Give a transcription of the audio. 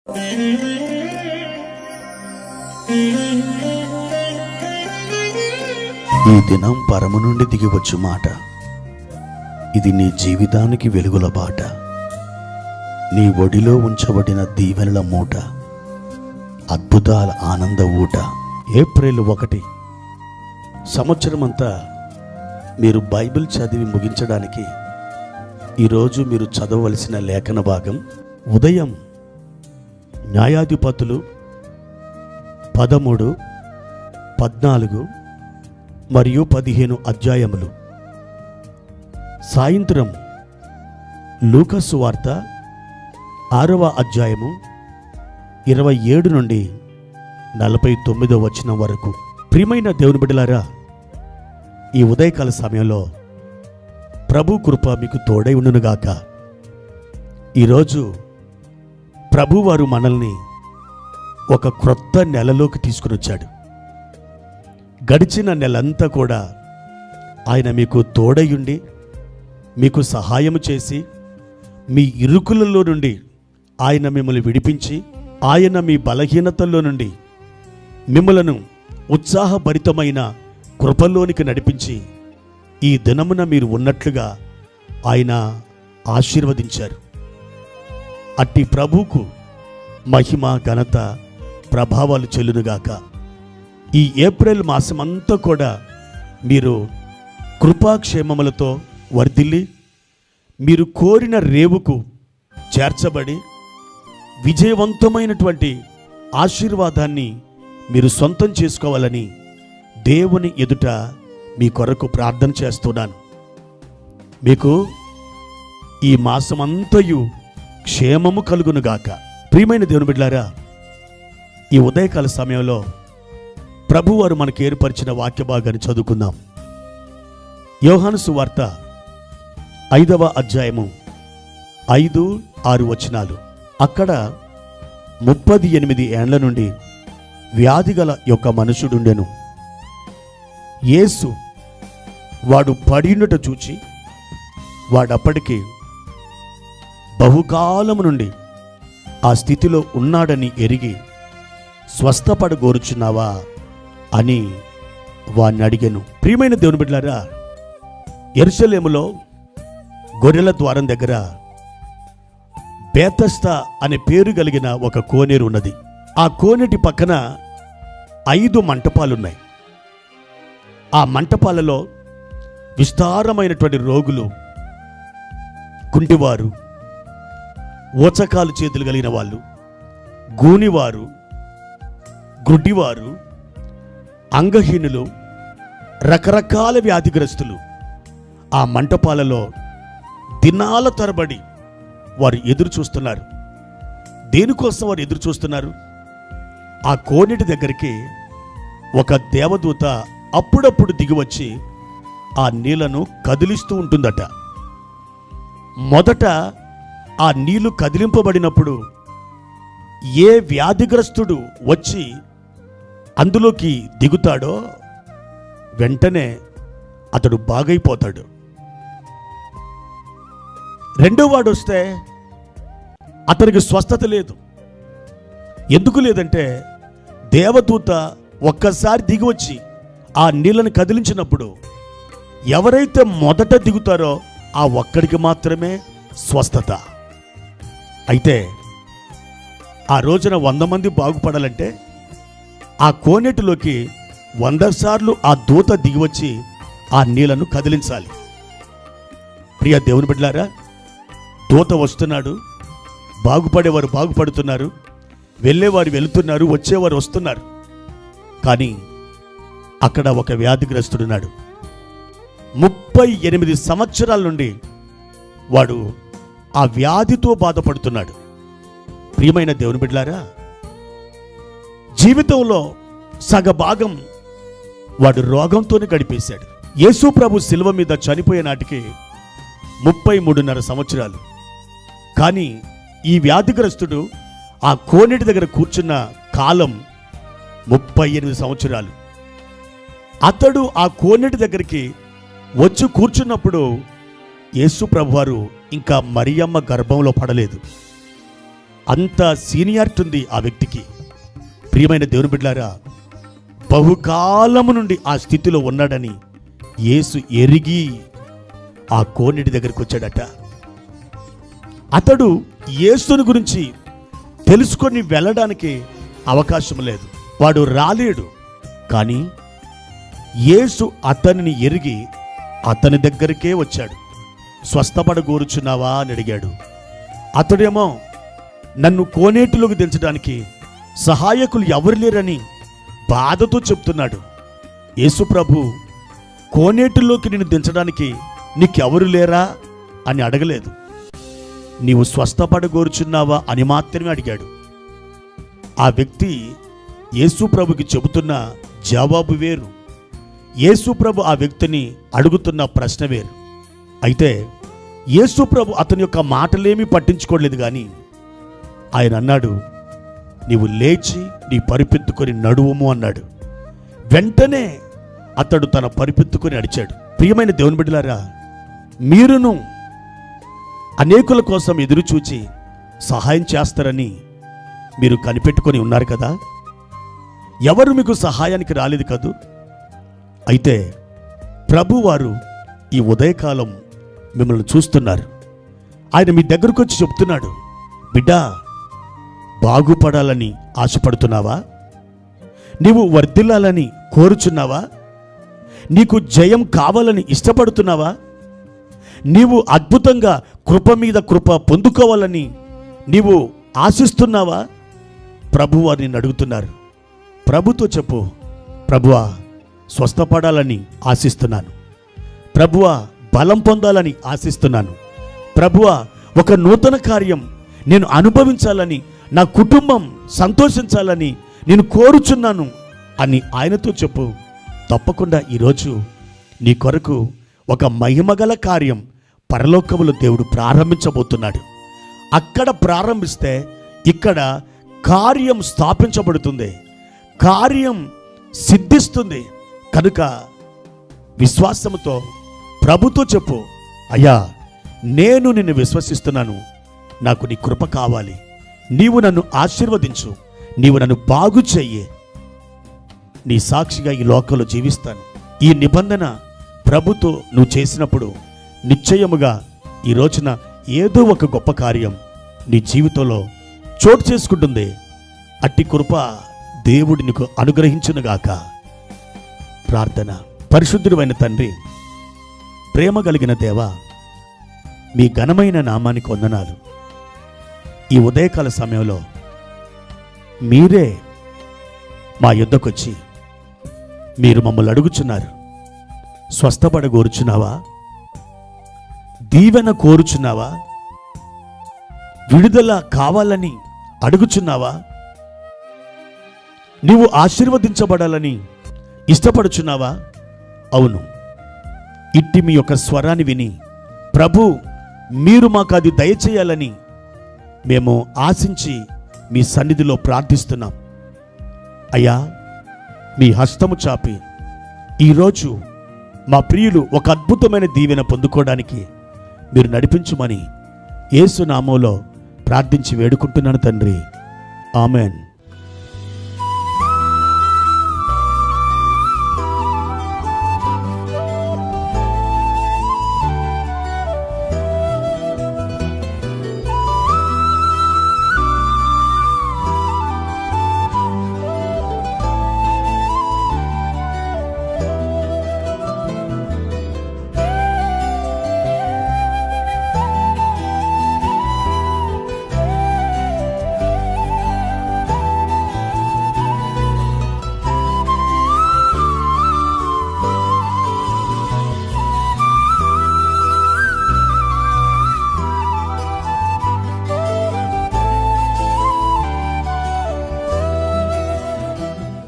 ఈ దినం పరము నుండి దిగివచ్చు మాట. ఇది నీ జీవితానికి వెలుగుల బాట. నీ ఒడిలో ఉంచబడిన దీవెనల మూట, అద్భుతాల ఆనంద ఊట. ఏప్రిల్ 1 సంవత్సరమంతా మీరు బైబిల్ చదివి ముగించడానికి ఈరోజు మీరు చదవవలసిన లేఖన భాగం ఉదయం న్యాయాధిపతులు 13, 14 మరియు 15 అధ్యాయములు. సాయంత్రం లూకా సువార్త 6వ అధ్యాయము 27 నుండి 49వ వచనం వరకు. ప్రియమైన దేవుని బిడ్డలారా, ఈ ఉదయకాల సమయంలో ప్రభు కృప మీకు తోడై ఉండునుగాక. ఈరోజు ప్రభువారు మనల్ని ఒక క్రొత్త నెలలోకి తీసుకుని వచ్చాడు. గడిచిన నెలంతా కూడా ఆయన మీకు తోడయుండి మీకు సహాయం చేసి మీ ఇరుకులలో నుండి ఆయన మిమ్మల్ని విడిపించి ఆయన మీ బలహీనతల్లో నుండి మిమ్మలను ఉత్సాహభరితమైన కృపలోనికి నడిపించి ఈ దినమున మీరు ఉన్నట్లుగా ఆయన ఆశీర్వదించారు. అట్టి ప్రభువుకు మహిమ ఘనత ప్రభావాలు చెల్లునుగాక. ఈ ఏప్రిల్ మాసమంతా కూడా మీరు కృపాక్షేమములతో వర్ధిల్లి మీరు కోరిన రేవుకు చేర్చబడి విజయవంతమైనటువంటి ఆశీర్వాదాన్ని మీరు సొంతం చేసుకోవాలని దేవుని ఎదుట మీ కొరకు ప్రార్థన చేస్తున్నాను. మీకు ఈ మాసమంతయు క్షేమము కలుగునుగాక. ప్రియమైన దేవుని బిడ్డలారా, ఈ ఉదయకాల సమయంలో ప్రభువారు మనకు ఏర్పరిచిన వాక్య భాగాన్ని చదువుకుందాం. యోహాను సువార్త 5వ అధ్యాయము 5, 6 వచనాలు. అక్కడ 38 ఏండ్ల నుండి వ్యాధిగల యొక్క మనుషుడుండెను. యేసు వాడు పడినట చూచి వాడప్పటికి బహుకాలము నుండి ఆ స్థితిలో ఉన్నాడని ఎరిగి స్వస్థపడగోరుచున్నావా అని వాణ్ణి అడిగెను. ప్రియమైన దేవుని బిడ్డలారా, యెరూషలేములో గొర్రెల ద్వారం దగ్గర బేతస్తా అనే పేరు కలిగిన ఒక కోనేరు ఉన్నది. ఆ కోనేటి పక్కన 5 మంటపాలున్నాయి. ఆ మంటపాలలో విస్తారమైనటువంటి రోగులు, కుంటివారు, ఓచకాలు చేతులు కలిగిన వాళ్ళు, గూనివారు, గ్రుడ్డివారు, అంగహీనులు, రకరకాల వ్యాధిగ్రస్తులు ఆ మంటపాలలో దినాల తరబడి వారు ఎదురు చూస్తున్నారు. దేనికోసం వారు ఎదురు చూస్తున్నారు? ఆ కోనేటి దగ్గరికి ఒక దేవదూత అప్పుడప్పుడు దిగివచ్చి ఆ నీళ్లను కదిలిస్తూ ఉంటుందట. మొదట ఆ నీళ్లు కదిలింపబడినప్పుడు ఏ వ్యాధిగ్రస్తుడు వచ్చి అందులోకి దిగుతాడో వెంటనే అతడు బాగైపోతాడు. రెండో వాడు వస్తే అతనికి స్వస్థత లేదు. ఎందుకు లేదంటే దేవదూత ఒక్కసారి దిగివచ్చి ఆ నీళ్ళని కదిలించినప్పుడు ఎవరైతే మొదట దిగుతారో ఆ ఒక్కడికి మాత్రమే స్వస్థత. అయితే ఆ రోజున 100 మంది బాగుపడాలంటే ఆ కోనేటిలోకి 100 సార్లు ఆ దూత దిగివచ్చి ఆ నీళ్లను కదిలించాలి. ప్రియ దేవుని బిడ్డలారా, దూత వస్తున్నాడు, బాగుపడేవారు బాగుపడుతున్నారు, వెళ్ళేవారు వెళుతున్నారు, వచ్చేవారు వస్తున్నారు. కానీ అక్కడ ఒక వ్యాధిగ్రస్తుడున్నాడు. 38 సంవత్సరాల నుండి వాడు ఆ వ్యాధితో బాధపడుతున్నాడు. ప్రియమైన దేవుని బిడ్డలారా, జీవితంలో సగభాగం వాడు రోగంతోనే గడిపేశాడు. యేసు ప్రభు శిలువ మీద చనిపోయే నాటికి 33.5 సంవత్సరాలు. కానీ ఈ వ్యాధిగ్రస్తుడు ఆ కోనేటి దగ్గర కూర్చున్న కాలం 38 సంవత్సరాలు. అతడు ఆ కోనేటి దగ్గరికి వచ్చి కూర్చున్నప్పుడు యేసు ప్రభువారు ఇంకా మరియమ్మ గర్భంలో పడలేదు. అంత సీనియారిటీ ఉంది ఆ వ్యక్తికి. ప్రియమైన దేవుని బిడ్డలారా, బహుకాలము నుండి ఆ స్థితిలో ఉన్నాడని యేసు ఎరిగి ఆ కోనేటి దగ్గరికి వచ్చాడట. అతడు యేసుని గురించి తెలుసుకొని వెళ్ళడానికి అవకాశం లేదు, వాడు రాలేడు. కానీ యేసు అతనిని ఎరిగి అతని దగ్గరికే వచ్చాడు. స్వస్థపడగోరుచున్నావా అని అడిగాడు. అతడేమో నన్ను కోనేటిలోకి దించడానికి సహాయకులు ఎవరు లేరని బాధతో చెప్తున్నాడు. యేసు ప్రభు కోనేటిలోకి నిన్ను దించడానికి నీకెవరు లేరా అని అడగలేదు, నీవు స్వస్థపడగోరుచున్నావా అని మాత్రమే అడిగాడు. ఆ వ్యక్తి యేసు ప్రభుకి చెబుతున్న జవాబు వేరు, యేసు ప్రభు ఆ వ్యక్తిని అడుగుతున్న ప్రశ్న వేరు. అయితే యేసు ప్రభు అతని యొక్క మాటలేమీ పట్టించుకోలేదు. కానీ ఆయన అన్నాడు, నీవు లేచి నీ పరిపెత్తుకొని నడువుము అన్నాడు. వెంటనే అతడు తన పరిపెత్తుకొని నడిచాడు. ప్రియమైన దేవుని బిడ్డలారా, మీరును అనేకుల కోసం ఎదురు చూచి సహాయం చేస్తారని మీరు కనిపెట్టుకొని ఉన్నారు కదా. ఎవరు మీకు సహాయానికి రాలేదు కదూ. అయితే ప్రభువారు ఈ ఉదయకాలం మిమ్మల్ని చూస్తున్నారు. ఆయన మీ దగ్గరకు వచ్చి చెప్తున్నాడు, బిడ్డా, బాగుపడాలని ఆశపడుతున్నావా? నీవు వర్ధిల్లాలని కోరుచున్నావా? నీకు జయం కావాలని ఇష్టపడుతున్నావా? నీవు అద్భుతంగా కృప మీద కృప పొందుకోవాలని నీవు ఆశిస్తున్నావా? ప్రభువారు నిన్ను అడుగుతున్నారు. ప్రభుతో చెప్పు, ప్రభువా, స్వస్థపడాలని ఆశిస్తున్నాను. ప్రభువా, బలం పొందాలని ఆశిస్తున్నాను. ప్రభువా, ఒక నూతన కార్యం నేను అనుభవించాలని, నా కుటుంబం సంతోషించాలని నేను కోరుచున్నాను అని ఆయనతో చెప్పు. తప్పకుండా ఈరోజు నీ కొరకు ఒక మహిమగల కార్యం పరలోకములో దేవుడు ప్రారంభించబోతున్నాడు. అక్కడ ప్రారంభిస్తే ఇక్కడ కార్యం స్థాపించబడుతుంది, కార్యం సిద్ధిస్తుంది. కనుక విశ్వాసముతో ప్రభుతో చెప్పు, అయ్యా, నేను నిన్ను విశ్వసిస్తున్నాను, నాకు నీ కృప కావాలి, నీవు నన్ను ఆశీర్వదించు, నీవు నన్ను బాగు చెయ్యి, నీ సాక్షిగా ఈ లోకంలో జీవిస్తాను. ఈ నిబంధన ప్రభుతో నువ్వు చేసినప్పుడు నిశ్చయముగా ఈ రోజున ఏదో ఒక గొప్ప కార్యం నీ జీవితంలో చోటు చేసుకుంటుంది. అట్టి కృప దేవుడు నీకు అనుగ్రహించునుగాక. ప్రార్థన. పరిశుద్ధుడైన తండ్రి, ప్రేమ కలిగిన దేవా, మీ ఘనమైన నామానికి వందనాలు. ఈ ఉదయకాల సమయంలో మీరే మా యుద్ధకొచ్చి మీరు మమ్మల్ని అడుగుచున్నారు, స్వస్థపడగోరుచున్నావా? దీవెన కోరుచున్నావా? విడుదల కావాలని అడుగుచున్నావా? నీవు ఆశీర్వదించబడాలని ఇష్టపడుచున్నావా? అవును, ఇట్టి మీ యొక్క స్వరాన్ని విని ప్రభు మీరు మాకు అది దయచేయాలని మేము ఆశించి మీ సన్నిధిలో ప్రార్థిస్తున్నాం. అయ్యా, మీ హస్తము చాపి ఈరోజు మా ప్రియులు ఒక అద్భుతమైన దీవెన పొందుకోవడానికి మీరు నడిపించుమని యేసు నామములో ప్రార్థించి వేడుకుంటున్నాను తండ్రి. ఆమెన్.